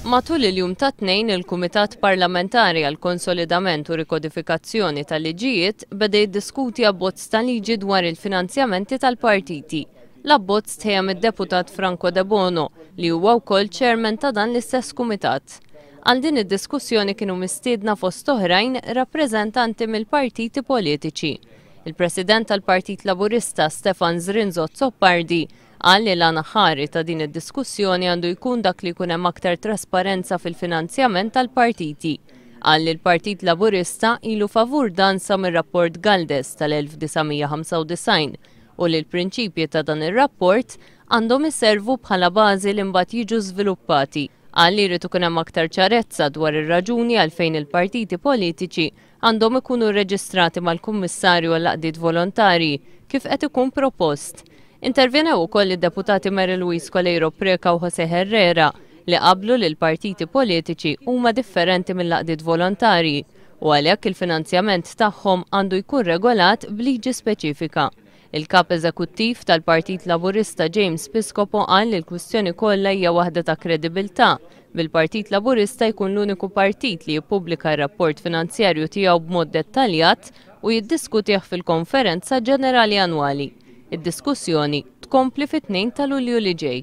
Matul il-jum ta' tnejn il-Kumitat Parlamentari għal Konsolidament u Rikodifikazzjoni tal-Liġijiet beda jiddiskuti abbozz ta' liġi dwar il-finanzjamenti tal-partiti. L-abbozz tħejjem id-deputat Franco De Bono li huwa wkoll chairman ta' dan l-istess kumitat. Għal din id-diskussjoni kienu mistiedna fost oħrajn rappreżentanti mill-partiti politiċi. Il-President tal-Partit Laburista Stefan Zrinzo Zoppardi qal li l-anaħari ta' din id-diskussjoni għandu jkun dak li jkun hemm aktar trasparenza fil-finanzjament tal-partiti. Qal li l-Partit Laburista ilu favur dan sa mir-rapport Galdes tal-1995 u li l-prinċipji ta' dan ir-rapport għandhom iservu bħala bażi li mbagħad jiġu żviluppati. Qal li jrid ikun hemm aktar ċarezza dwar ir-raġuni għalfejn il-partiti politiċi għandhom ikunu rreġistrati mal-Kummissarju għall-Għaqdiet Volontarji kif qed ikun propost. Intervjenew ukoll id-deputati Mary Louise Coleiro Preca u Jose Herrera li qablu li l-partiti politiċi huma differenti mill-Għaqdiet Volontarji u għalhekk il-finanzjament tagħhom għandu jkun regolat b'liġi speċifika. Il-kap eżekuttiv tal-Partit Laburista James Piscopo qal li l-kwistjoni kollha hija waħda ta' kredibilità. Bil-Partit Laburista jkun l-uniku partit li jippubblika r-rapport finanzjarju tiegħu b'mod dettaljat u jiddiskutih fil-Konferenza Ġenerali Annwali. Id-diskussjoni tkompli fit-2 ta' Lulju li ġej.